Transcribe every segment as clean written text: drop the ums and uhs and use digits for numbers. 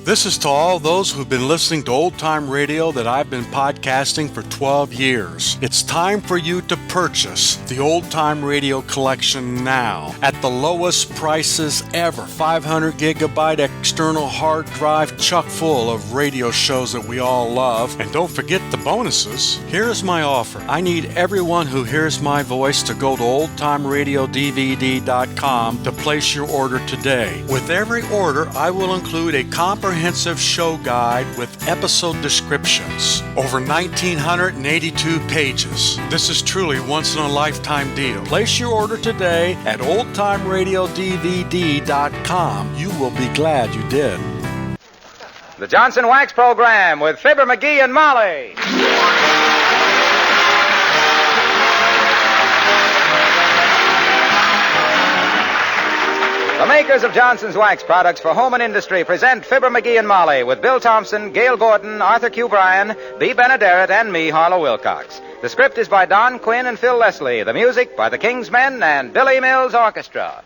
This is to all those who've been listening to old-time radio that I've been podcasting for 12 years. It's time for you to purchase the old-time radio collection now at the lowest prices ever. 500 gigabyte external hard drive chock full of radio shows that we all love. And don't forget the bonuses. Here's my offer. I need everyone who hears my voice to go to oldtimeradiodvd.com to place your order today. With every order, I will include a comprehensive show guide with episode descriptions. Over 1,982 pages. This is truly once-in-a-lifetime deal. Place your order today at oldtimeradiodvd.com. You will be glad you did. The Johnson Wax Program with Fibber, McGee, and Molly. The makers of Johnson's Wax products for home and industry present Fibber, McGee, and Molly with Bill Thompson, Gail Gordon, Arthur Q. Bryan, Bea Benaderet, and me, Harlow Wilcox. The script is by Don Quinn and Phil Leslie. The music by the King's Men and Billy Mills Orchestra.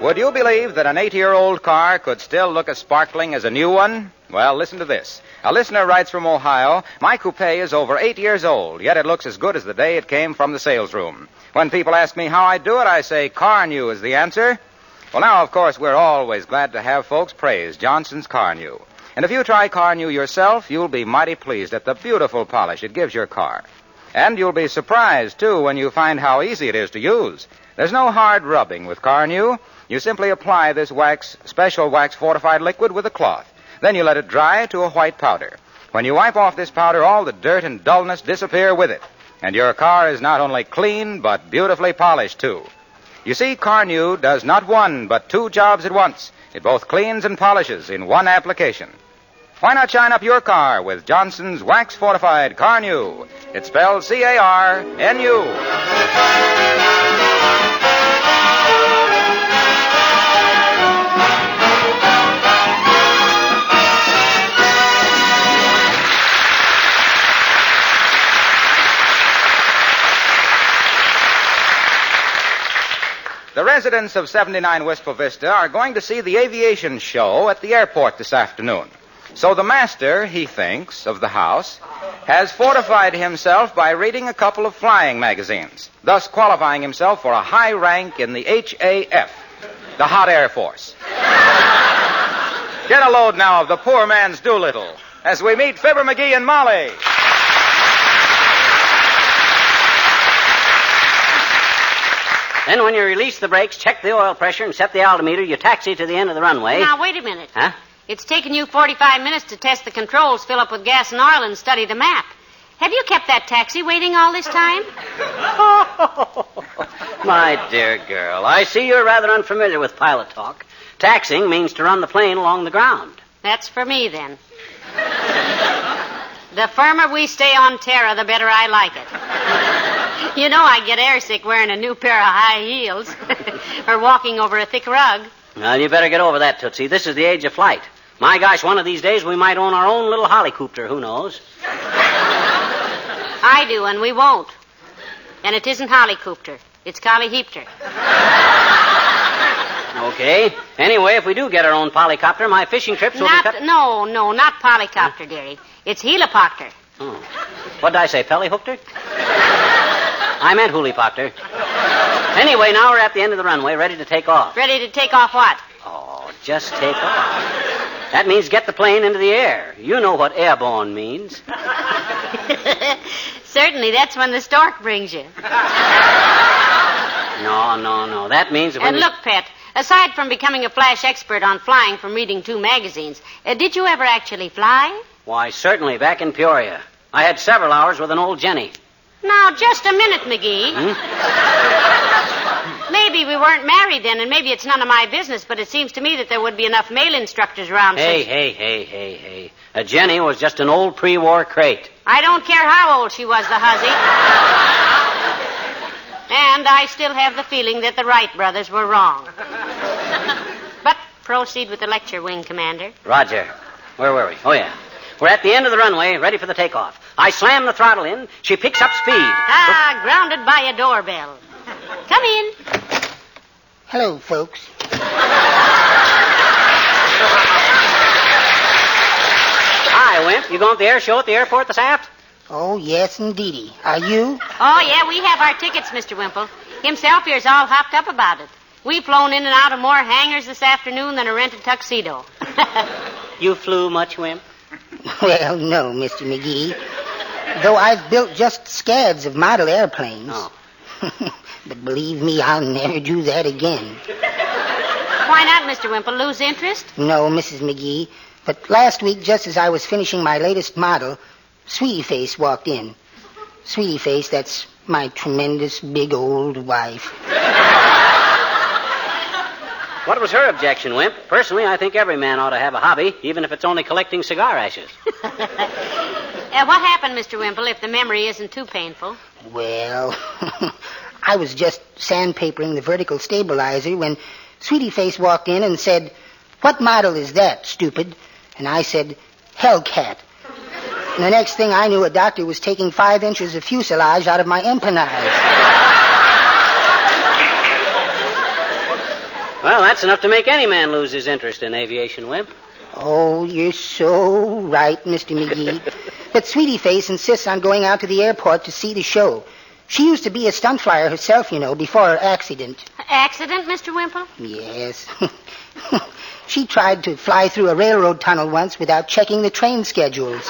Would you believe that an 80-year-old car could still look as sparkling as a new one? Well, listen to this. A listener writes from Ohio, "My coupe is over 8 years old, yet it looks as good as the day it came from the sales room. When people ask me how I do it, I say car new is the answer." Well, now, of course, we're always glad to have folks praise Johnson's Car New. And if you try Car New yourself, you'll be mighty pleased at the beautiful polish it gives your car. And you'll be surprised, too, when you find how easy it is to use. There's no hard rubbing with Car New. You simply apply this special wax-fortified liquid with a cloth. Then you let it dry to a white powder. When you wipe off this powder, all the dirt and dullness disappear with it. And your car is not only clean, but beautifully polished, too. You see, Car New does not one, but two jobs at once. It both cleans and polishes in one application. Why not shine up your car with Johnson's Wax-Fortified Car New? It's spelled C-A-R-N-U. The residents of 79 Wistful Vista are going to see the aviation show at the airport this afternoon. So the master, he thinks, of the house, has fortified himself by reading a couple of flying magazines, thus qualifying himself for a high rank in the HAF, the Hot Air Force. Get a load now of the poor man's Doolittle as we meet Fibber, McGee, and Molly. Then when you release the brakes, check the oil pressure, and set the altimeter, you taxi to the end of the runway. Now, wait a minute. Huh? It's taken you 45 minutes to test the controls, fill up with gas and oil, and study the map. Have you kept that taxi waiting all this time? My dear girl, I see you're rather unfamiliar with pilot talk. Taxiing means to run the plane along the ground. That's for me, then. The firmer we stay on Terra, the better I like it. You know I get airsick wearing a new pair of high heels or walking over a thick rug. Well, you better get over that, Tootsie. This is the age of flight. My gosh, one of these days we might own our own little helicopter. Who knows? I do, and we won't. And it isn't helicopter. It's collyheapter. Okay. Anyway, if we do get our own polycopter, my fishing trips will be cut... No, not polycopter, dearie. It's helipopter. Oh. What did I say, pellyhoopter? I meant hulipopter. Anyway, now we're at the end of the runway, ready to take off. Ready to take off what? Oh, just take off. That means get the plane into the air. You know what airborne means. Certainly, that's when the stork brings you. No. That means... And look, Pet, aside from becoming a flash expert on flying from reading 2 magazines, did you ever actually fly? Why, certainly, back in Peoria. I had several hours with an old Jenny. Now, just a minute, McGee. Maybe we weren't married then, and maybe it's none of my business, but it seems to me that there would be enough male instructors around. Hey. A Jenny was just an old pre-war crate. I don't care how old she was, the hussy. And I still have the feeling that the Wright brothers were wrong. But proceed with the lecture, Wing Commander. Roger. Where were we? Oh, yeah. We're at the end of the runway, ready for the takeoff. I slam the throttle in. She picks up speed. Grounded by a doorbell. Come in. Hello, folks. Hi, Wimp. You going to the air show at the airport this aft? Oh, yes, indeedy. Are you? Oh, yeah, we have our tickets, Mr. Wimple. Himself here's all hopped up about it. We've flown in and out of more hangars this afternoon than a rented tuxedo. You flew much, Wimp? Well, no, Mr. McGee. Though I've built just scads of model airplanes. Oh. But believe me, I'll never do that again. Why not, Mr. Wimple? Lose interest? No, Mrs. McGee. But last week, just as I was finishing my latest model, Sweetie Face walked in. Sweetie Face, that's my tremendous big old wife. What was her objection, Wimp? Personally, I think every man ought to have a hobby, even if it's only collecting cigar ashes. What happened, Mr. Wimple, if the memory isn't too painful? Well, I was just sandpapering the vertical stabilizer when Sweetie Face walked in and said, "What model is that, stupid?" And I said, "Hellcat." And the next thing I knew, a doctor was taking 5 inches of fuselage out of my empennage. Well, that's enough to make any man lose his interest in aviation, Wimp. Oh, you're so right, Mr. McGee. But Sweetie Face insists on going out to the airport to see the show. She used to be a stunt flyer herself, you know, before her accident. Accident, Mr. Wimple? Yes. She tried to fly through a railroad tunnel once without checking the train schedules.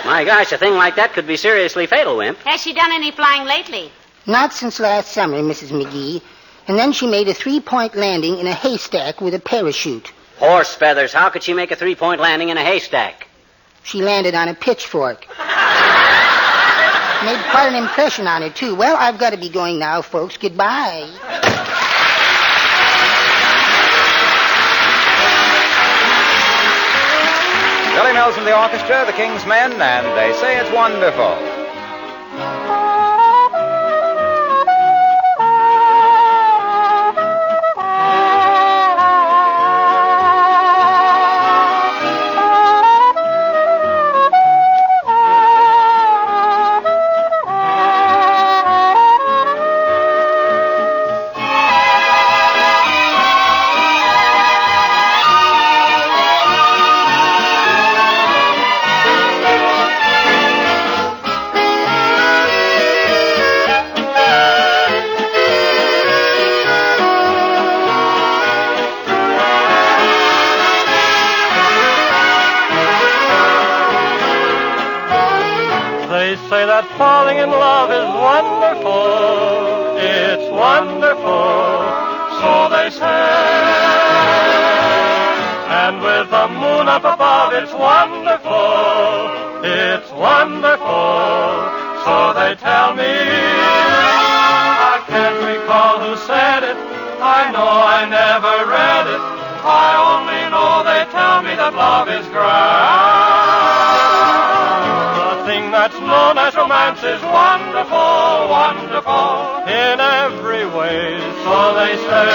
My gosh, a thing like that could be seriously fatal, Wimp. Has she done any flying lately? Not since last summer, Mrs. McGee. And then she made a 3-point landing in a haystack with a parachute. Horse feathers. How could she make a 3-point landing in a haystack? She landed on a pitchfork. Made quite an impression on her, too. Well, I've got to be going now, folks. Goodbye. Billy Mills and the orchestra, the King's Men, and they say it's wonderful. Falling in love is wonderful, it's wonderful, so they say. And with the moon up above, it's wonderful, so they tell me. I can't recall who said it, I know I never read it, I only know they tell me that love is grand. The thing that's known as romance is wonderful, wonderful, in every way, so they say.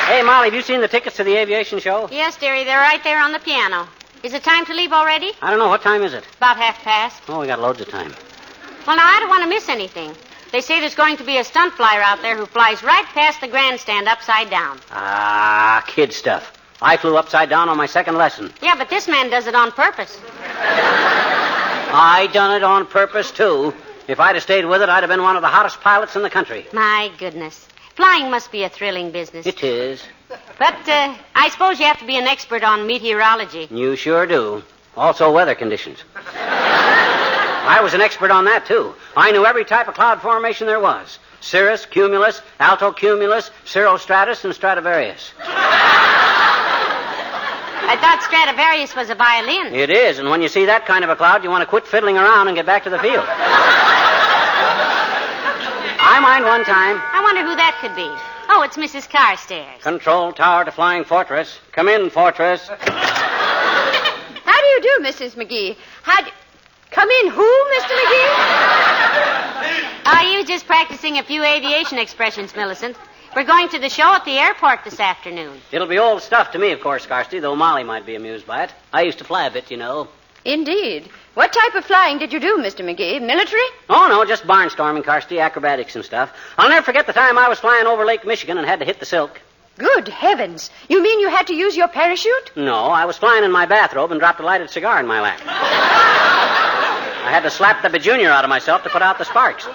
Hey, Molly, have you seen the tickets to the aviation show? Yes, dearie, they're right there on the piano. Is it time to leave already? I don't know. What time is it? About 1:30. Oh, we got loads of time. Well, now, I don't want to miss anything. They say there's going to be a stunt flyer out there who flies right past the grandstand upside down. Ah, kid stuff. I flew upside down on my second lesson. Yeah, but this man does it on purpose. I done it on purpose, too. If I'd have stayed with it, I'd have been one of the hottest pilots in the country. My goodness. Flying must be a thrilling business. It is. But I suppose you have to be an expert on meteorology. You sure do. Also weather conditions. I was an expert on that, too. I knew every type of cloud formation there was. Cirrus, cumulus, altocumulus, cirrostratus, and Stradivarius. I thought Stradivarius was a violin. It is, and when you see that kind of a cloud, you want to quit fiddling around and get back to the field. I mind one time. I wonder who that could be. Oh, it's Mrs. Carstairs. Control tower to flying fortress. Come in, fortress. How do you do, Mrs. McGee? Come in who, Mr. McGee? Oh, you was just practicing a few aviation expressions, Millicent. We're going to the show at the airport this afternoon. It'll be old stuff to me, of course, Carsty, though Molly might be amused by it. I used to fly a bit, you know. Indeed. What type of flying did you do, Mr. McGee? Military? Oh, no, just barnstorming, Carsty, acrobatics and stuff. I'll never forget the time I was flying over Lake Michigan and had to hit the silk. Good heavens. You mean you had to use your parachute? No, I was flying in my bathrobe and dropped a lighted cigar in my lap. I had to slap the bejunior out of myself to put out the sparks.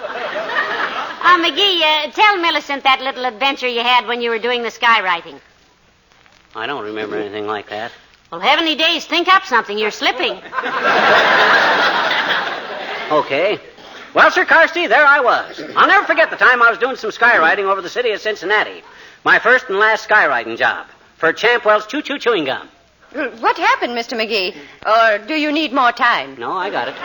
McGee, tell Millicent that little adventure you had when you were doing the skywriting. I don't remember anything like that. Well, heavenly days, think up something. You're slipping. Okay. Well, Sir Carsty, there I was. I'll never forget the time I was doing some skywriting over the city of Cincinnati. My first and last skywriting job for Champwell's Choo-Choo Chewing Gum. What happened, Mr. McGee? Or do you need more time? No, I got it.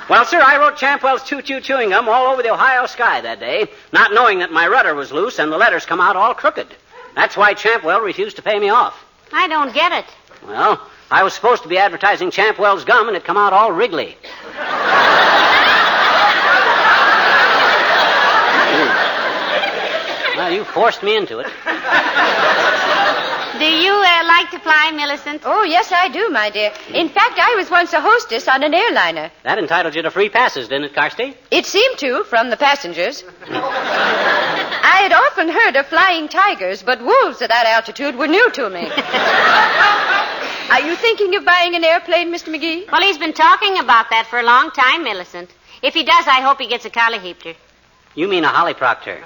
Well, sir, I wrote Champwell's Choo-Choo Chewing Gum all over the Ohio sky that day, not knowing that my rudder was loose and the letters come out all crooked. That's why Champwell refused to pay me off. I don't get it. Well, I was supposed to be advertising Champwell's gum, and it come out all wriggly. Well, you forced me into it. Do you like to fly, Millicent? Oh, yes, I do, my dear. In fact, I was once a hostess on an airliner. That entitled you to free passes, didn't it, Carsty? It seemed to, from the passengers. I had often heard of flying tigers, but wolves at that altitude were new to me. Are you thinking of buying an airplane, Mr. McGee? Well, he's been talking about that for a long time, Millicent. If he does, I hope he gets a colliheapter. You mean a hollyproctor?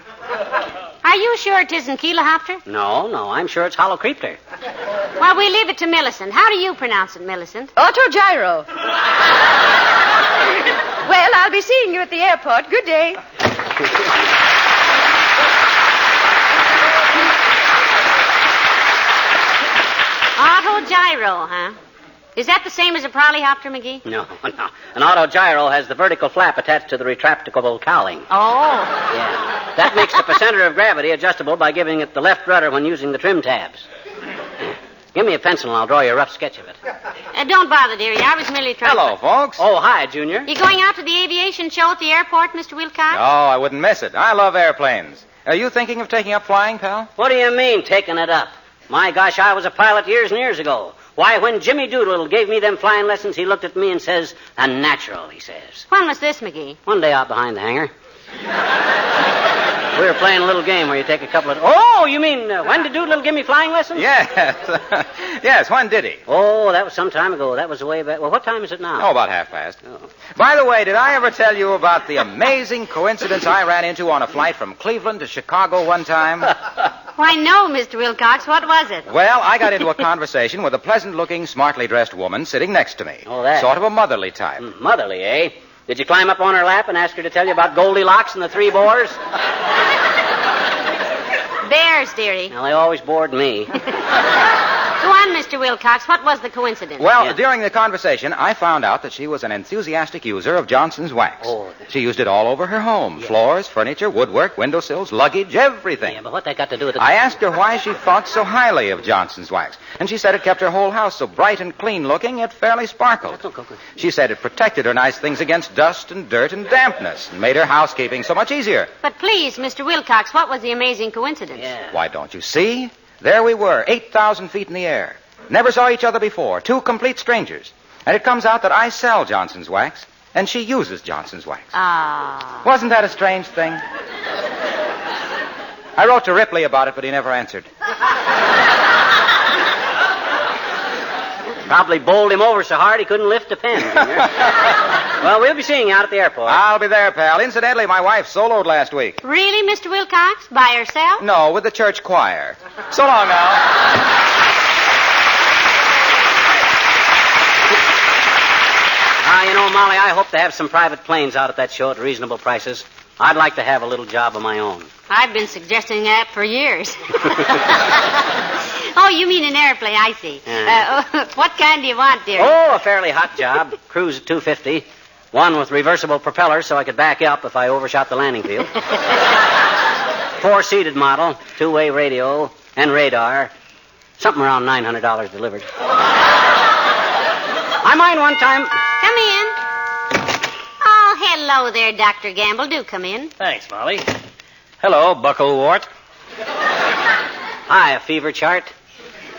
Are you sure it isn't Keelahopter? No, I'm sure it's hollowcreepter. Well, we leave it to Millicent. How do you pronounce it, Millicent? Autogyro. Well, I'll be seeing you at the airport. Good day. Autogyro, huh? Is that the same as a polyhopter, McGee? No. An autogyro has the vertical flap attached to the retractable cowling. Oh. Yeah. That makes the center of gravity adjustable by giving it the left rudder when using the trim tabs. Give me a pencil and I'll draw you a rough sketch of it. Don't bother, dearie. I was merely trying Hello, folks. Oh, hi, Junior. You going out to the aviation show at the airport, Mr. Wilcox? No, I wouldn't miss it. I love airplanes. Are you thinking of taking up flying, pal? What do you mean, taking it up? My gosh, I was a pilot years and years ago. Why, when Jimmy Doolittle gave me them flying lessons, he looked at me and says, "A natural," he says. When was this, McGee? One day out behind the hangar. We were playing a little game where you take a couple of... Oh, you mean, when did Doolittle give me flying lessons? Yes. Yes, when did he? Oh, that was some time ago. That was way back. Well, what time is it now? Oh, about 5:30. Oh. By the way, did I ever tell you about the amazing coincidence I ran into on a flight from Cleveland to Chicago one time? Why, no, Mr. Wilcox. What was it? Well, I got into a conversation with a pleasant-looking, smartly dressed woman sitting next to me. Oh, that. Sort of a motherly type. Motherly, eh? Did you climb up on her lap and ask her to tell you about Goldilocks and the three boars? Bears, dearie. Well, they always bored me. Go on, Mr. Wilcox. What was the coincidence? Well, during the conversation, I found out that she was an enthusiastic user of Johnson's wax. Oh. She used it all over her home. Yeah. Floors, furniture, woodwork, windowsills, luggage, everything. Yeah, but what that got to do with it? I asked her why she thought so highly of Johnson's wax. And she said it kept her whole house so bright and clean looking, it fairly sparkled. She said it protected her nice things against dust and dirt and dampness and made her housekeeping so much easier. But please, Mr. Wilcox, what was the amazing coincidence? Yeah. Why, don't you see? There we were, 8,000 feet in the air. Never saw each other before, two complete strangers. And it comes out that I sell Johnson's wax, and she uses Johnson's wax. Ah. Wasn't that a strange thing? I wrote to Ripley about it, but he never answered. Probably bowled him over so hard he couldn't lift a pen. Well, we'll be seeing you out at the airport. I'll be there, pal. Incidentally, my wife soloed last week. Really, Mr. Wilcox? By herself? No, with the church choir. So long now. Molly, I hope to have some private planes out at that show at reasonable prices. I'd like to have a little job of my own. I've been suggesting that for years. Oh, you mean an airplane, I see. What kind do you want, dear? Oh, a fairly hot job. Cruise at 250. One with reversible propellers so I could back up if I overshot the landing field. 4-seated model, 2-way radio, and radar. Something around $900 delivered. I mind one time... Come in. Oh, hello there, Dr. Gamble. Do come in. Thanks, Molly. Hello, Bucklewort. Hi, a fever chart.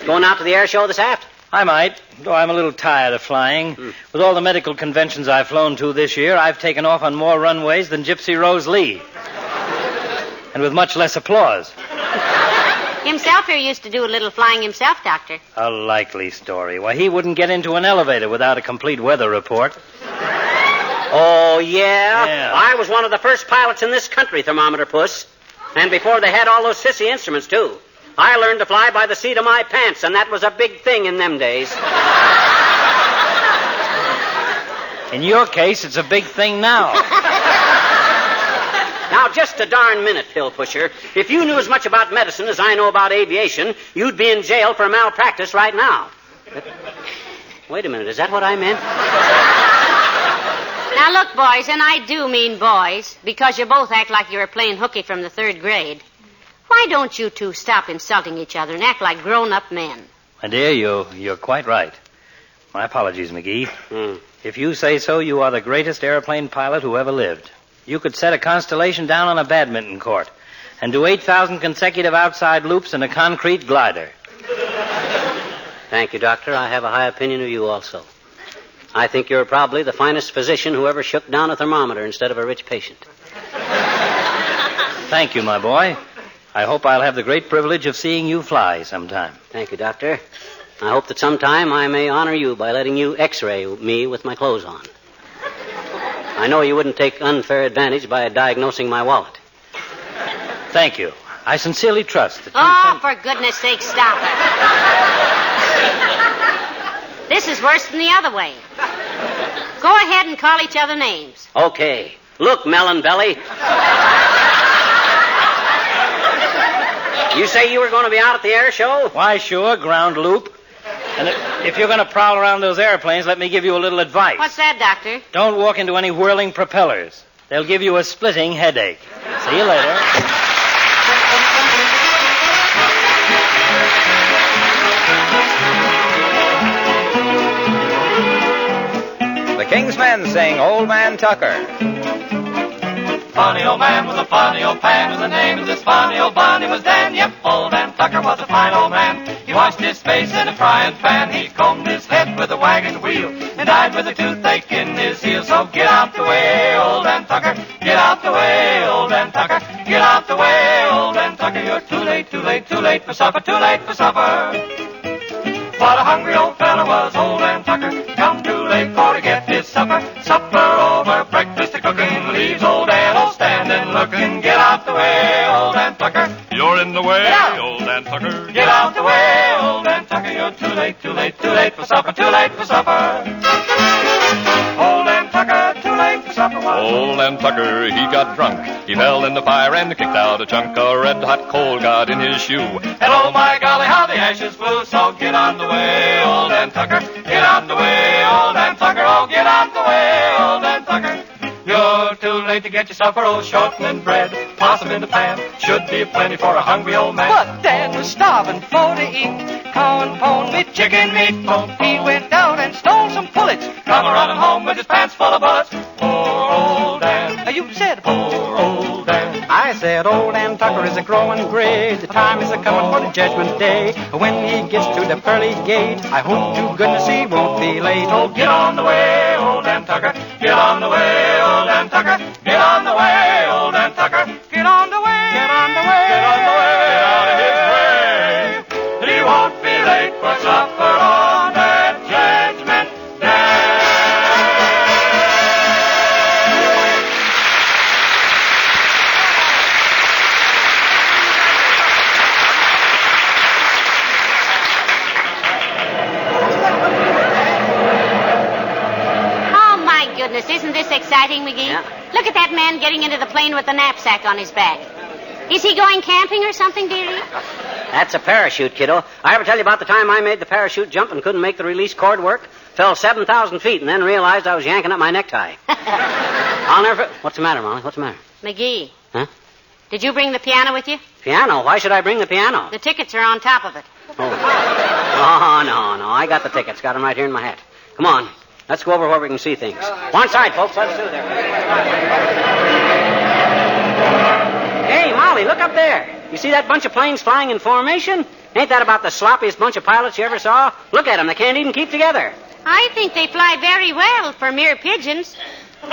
Going out to the air show this aft? I might, though I'm a little tired of flying. With all the medical conventions I've flown to this year, I've taken off on more runways than Gypsy Rose Lee. And with much less applause. Himself here used to do a little flying himself, Doctor. A likely story. Why, he wouldn't get into an elevator without a complete weather report. Oh, yeah? Yeah. I was one of the first pilots in this country, thermometer puss. And before they had all those sissy instruments, too. I learned to fly by the seat of my pants, and that was a big thing in them days. In your case, it's a big thing now. Now, just a darn minute, pill pusher. If you knew as much about medicine as I know about aviation, you'd be in jail for malpractice right now. Wait a minute, is that what I meant? Now, look, boys, and I do mean boys, because you both act like you were playing hooky from the 3rd grade. Why don't you two stop insulting each other and act like grown-up men? My dear, you're quite right. My apologies, McGee. If you say so, you are the greatest airplane pilot who ever lived. You could set a constellation down on a badminton court and do 8,000 consecutive outside loops in a concrete glider. Thank you, Doctor. I have a high opinion of you also. I think you're probably the finest physician who ever shook down a thermometer instead of a rich patient. Thank you, my boy. I hope I'll have the great privilege of seeing you fly sometime. Thank you, Doctor. I hope that sometime I may honor you by letting you x-ray me with my clothes on. I know you wouldn't take unfair advantage by diagnosing my wallet. Thank you. I sincerely trust that you... Oh, for goodness sake, stop it. This is worse than the other way. Go ahead and call each other names. Okay. Look, Melon Belly. You say you were going to be out at the air show? Why, sure, ground loop. And if you're going to prowl around those airplanes, let me give you a little advice. What's that, Doctor? Don't walk into any whirling propellers. They'll give you a splitting headache. See you later. The King's Men sing Old Man Tucker. Funny old man with a funny old pan, and the name of this funny old bunny was Dan. Yep, old Dan Tucker was a fine old man. He washed his face in a frying pan. He combed his head with a wagon wheel and died with a toothache in his heel. So get out the way, old Dan Tucker. Get out the way, old Dan Tucker. Get out the way, old Dan Tucker. You're too late, too late, too late for supper, too late for supper. What a hungry old fella was old Dan Tucker. Come too late for to get his supper. Supper over, breakfast a cooking. Leaves old Dan all standing looking. Get out the way, old Dan Tucker. You're in the way, old Dan Tucker. Get out the way, old Dan Tucker. You're too late, too late, too late for supper, too late for supper. Old Dan Tucker, too late for supper. Old Dan Tucker, he got drunk. He fell in the fire and kicked out a chunk. A red-hot coal got in his shoe. And oh my golly, how the ashes flew. So get on the way, old Dan Tucker. Get on the way, old Dan Tucker. Oh, get on the way, old Dan Tucker. You're too late to get your supper, old shortening bread. Possum in the pan, should be plenty for a hungry old man. But Dan was starving for to eat. Corn pone with chicken meat. He went down and stole some pullets. Come running home with his pants full of bullets. Poor old Dan. You said Poor old Dan. I said old Dan Tucker is a growing gray. The time is a coming for the judgment day. When he gets to the pearly gate, I hope to goodness he won't be late. Oh, get on the way, old Dan Tucker. Get on the way, old Dan Tucker. Get on the way, old Dan Tucker. Get on the way, get on the way, Get on the way, out of his way. He won't be late for supper on that judgment day. Oh, my exciting, McGee? Yeah. Look at that man getting into the plane with the knapsack on his back. Is he going camping or something, dearie? That's a parachute, kiddo. I ever tell you about the time I made the parachute jump and couldn't make the release cord work? Fell 7,000 feet and then realized I was yanking up my necktie. I'll never... What's the matter, Molly? What's the matter? McGee. Huh? Did you bring the piano with you? Piano? Why should I bring the piano? The tickets are on top of it. Oh, no. I got the tickets. Got them right here in my hat. Come on. Let's go over where we can see things. One side, folks. Let's do there. Hey, Molly, look up there. You see that bunch of planes flying in formation? Ain't that about the sloppiest bunch of pilots you ever saw? Look at them. They can't even keep together. I think they fly very well for mere pigeons. Oh,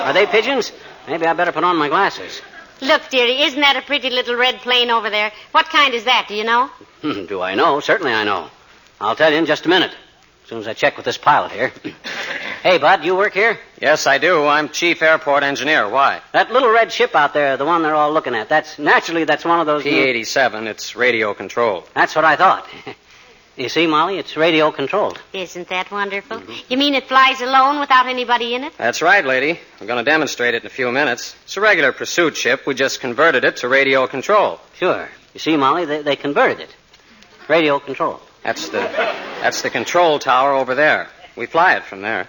are they pigeons? Maybe I better put on my glasses. Look, dearie, isn't that a pretty little red plane over there? What kind is that, do you know? Do I know? Certainly I know. I'll tell you in just a minute, as soon as I check with this pilot here. Hey, Bud, you work here? Yes, I do. I'm chief airport engineer. Why? That little red ship out there, the one they're all looking at, that's one of those... P-87. It's radio controlled. That's what I thought. You see, Molly, it's radio controlled. Isn't that wonderful? Mm-hmm. You mean it flies alone without anybody in it? That's right, lady. I'm going to demonstrate it in a few minutes. It's a regular pursuit ship. We just converted it to radio control. Sure. You see, Molly, they converted it. Radio control. That's the control tower over there. We fly it from there.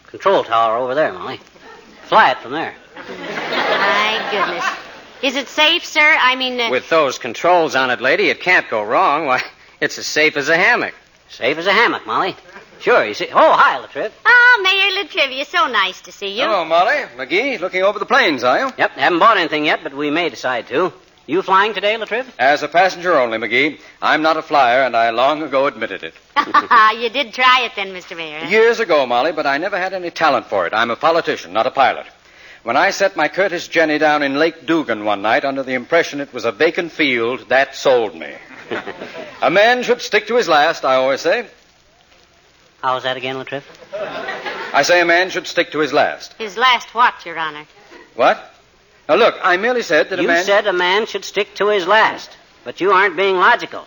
Control tower over there, Molly. Fly it from there. My goodness. Is it safe, sir? I mean... With those controls on it, lady, it can't go wrong. Why, it's as safe as a hammock. Safe as a hammock, Molly. Sure, you see... Oh, hi, Latriv. Oh, Mayor Latrivia, so nice to see you. Hello, Molly. McGee, looking over the planes, are you? Yep, haven't bought anything yet, but we may decide to. You flying today, Latriv? As a passenger only, McGee. I'm not a flyer, and I long ago admitted it. You did try it then, Mr. Mayor. Huh? Years ago, Molly, but I never had any talent for it. I'm a politician, not a pilot. When I set my Curtiss Jenny down in Lake Dugan one night under the impression it was a vacant field, that sold me. A man should stick to his last, I always say. How's that again, Latriv? I say a man should stick to his last. His last what, Your Honor? What? Now, look, I merely said that You said a man should stick to his last, but you aren't being logical.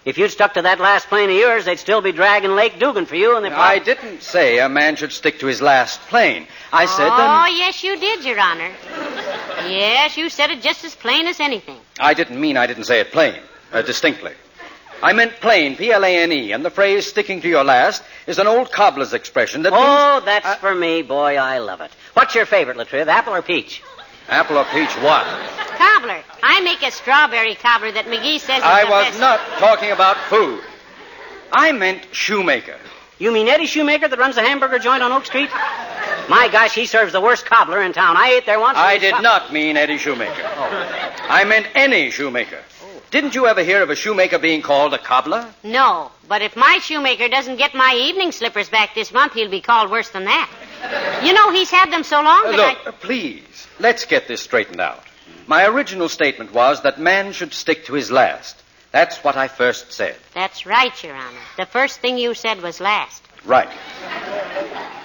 If you'd stuck to that last plane of yours, they'd still be dragging Lake Dugan for you, and I didn't say a man should stick to his last plane. I said that... Oh, yes, you did, Your Honor. Yes, you said it just as plain as anything. I didn't say it plain, distinctly. I meant plain, P-L-A-N-E, and the phrase sticking to your last is an old cobbler's expression that means... that's for me, boy, I love it. What's your favorite, Latriv, apple or peach? Apple or peach what? Cobbler. I make a strawberry cobbler that McGee says is I the was best. not talking about food. I meant shoemaker. You mean Eddie Shoemaker that runs the hamburger joint on Oak Street? My gosh, he serves the worst cobbler in town. I ate there once. I did not mean Eddie Shoemaker. I meant any shoemaker. Didn't you ever hear of a shoemaker being called a cobbler? No, but if my shoemaker doesn't get my evening slippers back this month, he'll be called worse than that. You know, he's had them so long that please, let's get this straightened out. My original statement was that man should stick to his last. That's what I first said. That's right, Your Honor. The first thing you said was last. Right.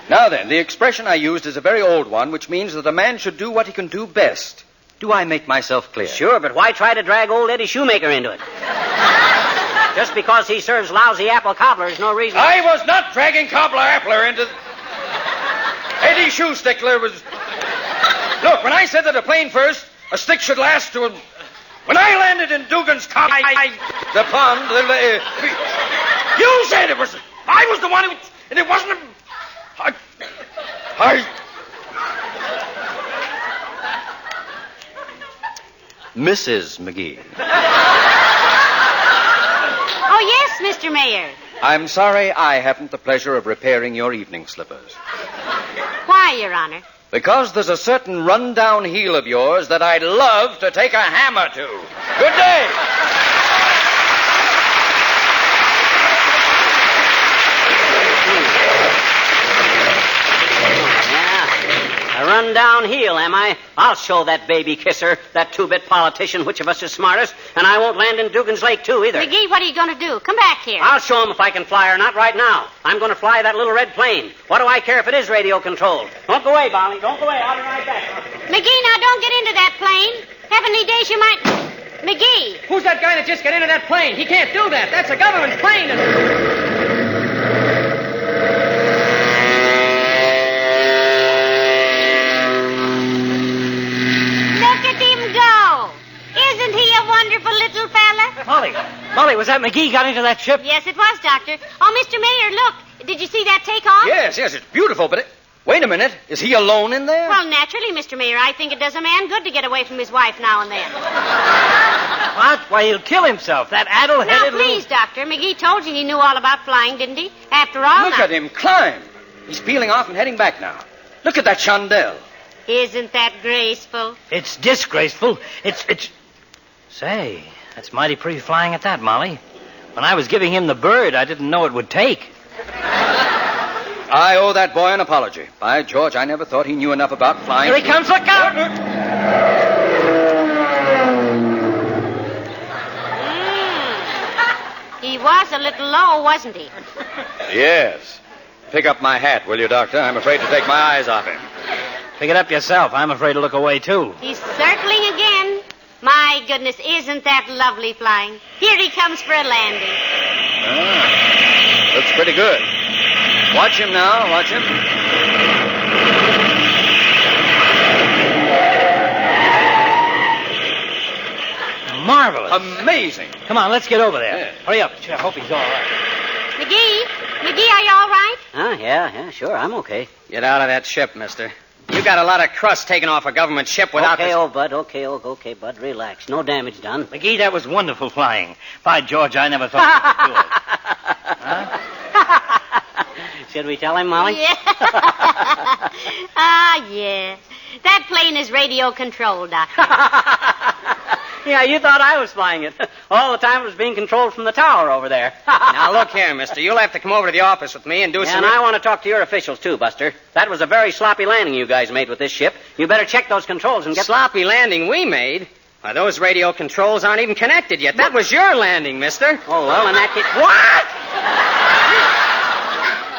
Now then, the expression I used is a very old one, which means that a man should do what he can do best. Do I make myself clear? Sure, but why try to drag old Eddie Shoemaker into it? Just because he serves lousy apple cobbler is no reason. I was not dragging Cobbler Appler into... Eddie Shoestickler was... Look, when I said that a plane first, a stick should last to him... When I landed in Dugan's the pond... You said it was... I was the one who... And it wasn't... Mrs. McGee. Oh, yes, Mr. Mayor. I'm sorry I haven't the pleasure of repairing your evening slippers. Why, Your Honor? Because there's a certain run-down heel of yours that I'd love to take a hammer to. Good day. A run-down heel, am I? I'll show that baby kisser, that two-bit politician, which of us is smartest, and I won't land in Dugan's Lake, too, either. McGee, what are you going to do? Come back here. I'll show him if I can fly or not right now. I'm going to fly that little red plane. What do I care if it is radio-controlled? Don't go away, Bonnie. Don't go away. I'll be right back. McGee, now don't get into that plane. Heavenly days you might... McGee! Who's that guy that just got into that plane? He can't do that. That's a government plane. Molly, was that McGee got into that ship? Yes, it was, Doctor. Oh, Mr. Mayor, look. Did you see that take off? Yes, it's beautiful, but wait a minute. Is he alone in there? Well, naturally, Mr. Mayor. I think it does a man good to get away from his wife now and then. What? Why, he'll kill himself. That addle-headed Now, please, Doctor. McGee told you he knew all about flying, didn't he? After all, Look at him climb. He's peeling off and heading back now. Look at that chandelle. Isn't that graceful? It's disgraceful. It's... Say, that's mighty pretty flying at that, Molly. When I was giving him the bird, I didn't know it would take. I owe that boy an apology. By George, I never thought he knew enough about flying. Here he comes, look out! He was a little low, wasn't he? Yes. Pick up my hat, will you, Doctor? I'm afraid to take my eyes off him. Pick it up yourself. I'm afraid to look away, too. He's circling again. My goodness, isn't that lovely flying? Here he comes for a landing. Looks pretty good. Watch him now, watch him. Marvelous. Amazing. Come on, let's get over there. Yeah. Hurry up. I hope he's all right. McGee, are you all right? Huh? Yeah, sure. I'm okay. Get out of that ship, mister. You got a lot of crust taken off a government ship without... Okay, old Bud. Okay, Bud. Relax. No damage done. McGee, that was wonderful flying. By George, I never thought you could do it. Huh? Should we tell him, Molly? Yeah. Yes. That plane is radio controlled, Doctor. Yeah, you thought I was flying it. All the time it was being controlled from the tower over there. Now, look here, mister. You'll have to come over to the office with me and do some... And I want to talk to your officials, too, Buster. That was a very sloppy landing you guys made with this ship. You better check those controls and get... Sloppy landing we made? Why, those radio controls aren't even connected yet. That was your landing, mister. Oh, well, in that case... What?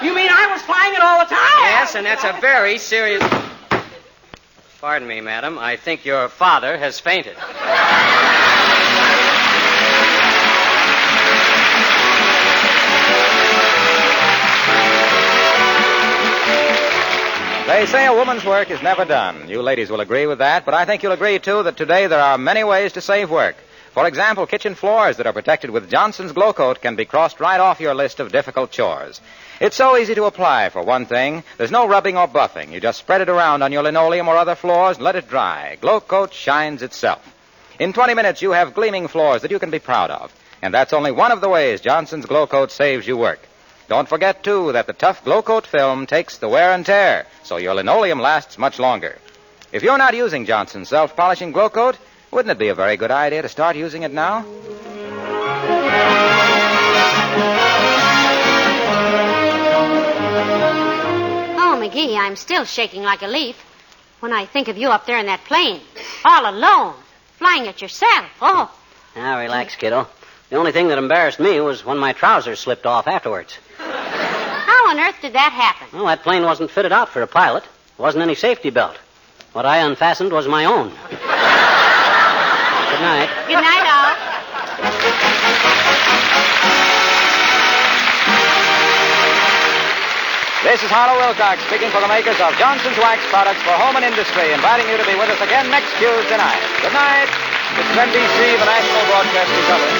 You mean I was flying it all the time? Yes, and that's a very serious... Pardon me, madam. I think your father has fainted. They say a woman's work is never done. You ladies will agree with that, but I think you'll agree, too, that today there are many ways to save work. For example, kitchen floors that are protected with Johnson's Glow Coat can be crossed right off your list of difficult chores. It's so easy to apply, for one thing. There's no rubbing or buffing. You just spread it around on your linoleum or other floors and let it dry. Glow Coat shines itself. In 20 minutes, you have gleaming floors that you can be proud of. And that's only one of the ways Johnson's Glow Coat saves you work. Don't forget, too, that the tough Glow Coat film takes the wear and tear, so your linoleum lasts much longer. If you're not using Johnson's self-polishing Glow Coat, wouldn't it be a very good idea to start using it now? Oh, McGee, I'm still shaking like a leaf when I think of you up there in that plane, all alone, flying it yourself. Oh. Now, relax, kiddo. The only thing that embarrassed me was when my trousers slipped off afterwards. How on earth did that happen? Well, that plane wasn't fitted out for a pilot. There wasn't any safety belt. What I unfastened was my own. Good night. Good night, all. This is Harlow Wilcox speaking for the makers of Johnson's Wax Products for Home and Industry, inviting you to be with us again next Tuesday night. Good night. This is NBC, the National Broadcasting Company.